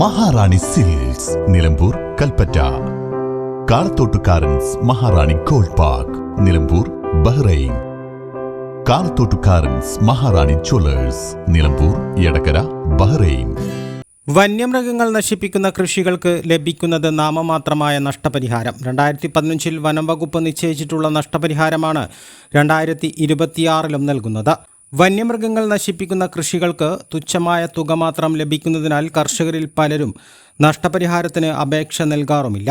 മഹാറാണി silks, Nilambur, Kalpetta. കാളത്തോട്ടുകാരൻസ് മഹാറാണി gold park, Nilambur, Bahrain. കാളത്തോട്ടുകാരൻസ് മഹാറാണി Jewellers, Nilambur, Edakkara, Bahrain. വന്യമൃഗങ്ങൾ നശിപ്പിക്കുന്ന കൃഷികൾക്ക് ലഭിക്കുന്നത് നാമമാത്രമായ നഷ്ടപരിഹാരം. 2015 വനം വകുപ്പ് നിശ്ചയിച്ചിട്ടുള്ള നഷ്ടപരിഹാരമാണ് 2026 നൽകുന്നത്. വന്യമൃഗങ്ങൾ നശിപ്പിക്കുന്ന കൃഷികൾക്ക് തുച്ഛമായ തുക മാത്രം ലഭിക്കുന്നതിനാൽ കർഷകരിൽ പലരും നഷ്ടപരിഹാരത്തിന് അപേക്ഷ നൽകാറുമില്ല.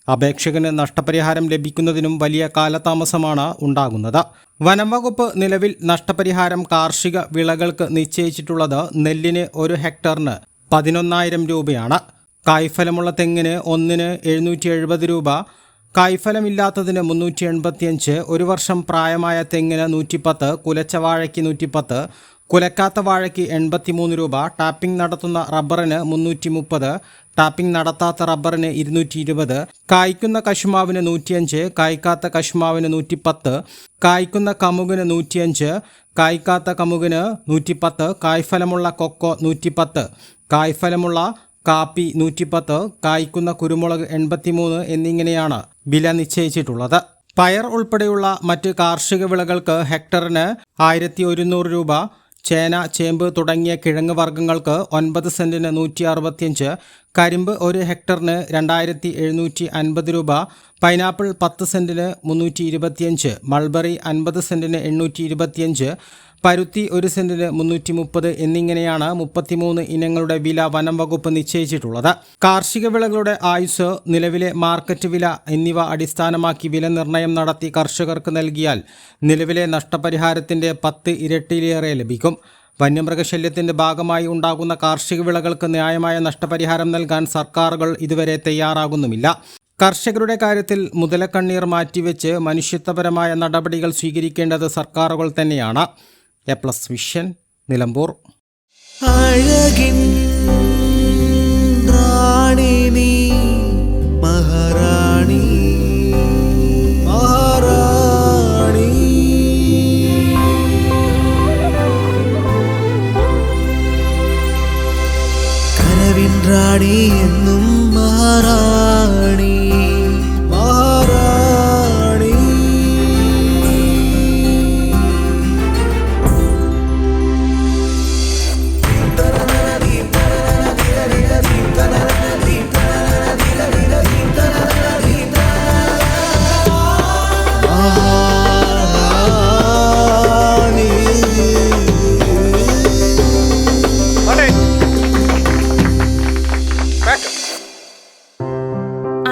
അപേക്ഷകന് നഷ്ടപരിഹാരം ലഭിക്കുന്നതിനും വലിയ കാലതാമസമാണ് ഉണ്ടാകുന്നത്. വനം വകുപ്പ് നിലവിൽ നഷ്ടപരിഹാരം കാർഷിക വിളകൾക്ക് നിശ്ചയിച്ചിട്ടുള്ളത് നെല്ലിന് 1 ഹെക്ടറിന് 11,000 രൂപയാണ്. കായ്ഫലമുള്ള തെങ്ങിന് ഒന്നിന് 770 രൂപ, കായ്ഫലമില്ലാത്തതിന് 385, 1 വർഷം പ്രായമായ തെങ്ങിന് 110, കുലച്ച വാഴയ്ക്ക് 110, കുലക്കാത്ത വാഴയ്ക്ക് 83 രൂപ, ടാപ്പിംഗ് നടത്തുന്ന റബ്ബറിന് 330, ടാപ്പിംഗ് നടത്താത്ത റബ്ബറിന് 220, കായ്ക്കുന്ന കശുമാവിന് 105, കായ്ക്കാത്ത കശുമാവിന് 110, കായ്ക്കുന്ന കമുകിന് 105, കായ്ക്കാത്ത കമുകിന് 110, കായ്ഫലമുള്ള കൊക്കോ 110, കായ്ഫലമുള്ള കാപ്പി 110, കായ്ക്കുന്ന കുരുമുളക് 83 എന്നിങ്ങനെയാണ് വില നിശ്ചയിച്ചിട്ടുള്ളത്. പയർ ഉൾപ്പെടെയുള്ള മറ്റ് കാർഷിക വിളകൾക്ക് ഹെക്ടറിന് 1,100 രൂപ, ചേന, ചേമ്പ് തുടങ്ങിയ കിഴങ്ങ് വർഗ്ഗങ്ങൾക്ക് 9 സെന്റിന് 165, കരിമ്പ് 1 ഹെക്ടറിന് 2,750 രൂപ, പൈനാപ്പിൾ 10 സെന്റിന് 325, മൾബറി 50 സെന്റിന് 825, പരുത്തി 1 സെന്റിന് 330 എന്നിങ്ങനെയാണ് 33 ഇനങ്ങളുടെ വില വനം വകുപ്പ് നിശ്ചയിച്ചിട്ടുള്ളത്. കാർഷിക വിളകളുടെ ആയുസ്, നിലവിലെ മാർക്കറ്റ് വില എന്നിവ അടിസ്ഥാനമാക്കി വില നിർണ്ണയം നടത്തി കർഷകർക്ക് നൽകിയാൽ നിലവിലെ നഷ്ടപരിഹാരത്തിന്റെ 10 ഇരട്ടിയിലേറെ ലഭിക്കും. വന്യമൃഗശല്യത്തിന്റെ ഭാഗമായി ഉണ്ടാകുന്ന കാർഷിക വിളകൾക്ക് ന്യായമായ നഷ്ടപരിഹാരം നൽകാൻ സർക്കാരുകൾ ഇതുവരെ തയ്യാറാകുന്നുമില്ല. കർഷകരുടെ കാര്യത്തിൽ മുതലക്കണ്ണീർ മാറ്റിവെച്ച് മനുഷ്യത്വപരമായ നടപടികൾ സ്വീകരിക്കേണ്ടത് സർക്കാരുകൾ തന്നെയാണ്. A plus vision, Nilambur. അഴകിൻ റാണി നീ മഹാറാണി, മഹാറാണി. കനവിൻ റാണി എന്നും മഹാറാണി, മഹാറാണി.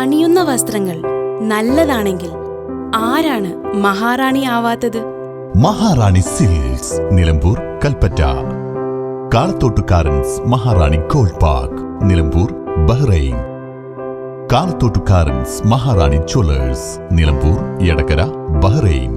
അണിയുന്ന വസ്ത്രങ്ങൾ നല്ലതാണെങ്കിൽ ആരാണ് മഹാറാണി ആവാത്തത്? മഹാറാണി സിൽക്സ്, നിലമ്പൂർ, കൽപ്പറ്റ. കാളത്തോട്ടുകാരൻസ് മഹാറാണി ഗോൾഡ് പാർക്ക്, നിലമ്പൂർ, ബഹ്റൈൻ. കാളത്തോട്ടുകാരൻസ് മഹാറാണി ജ്വല്ലേഴ്സ്, നിലമ്പൂർ, എടക്കര, ബഹ്റൈൻ.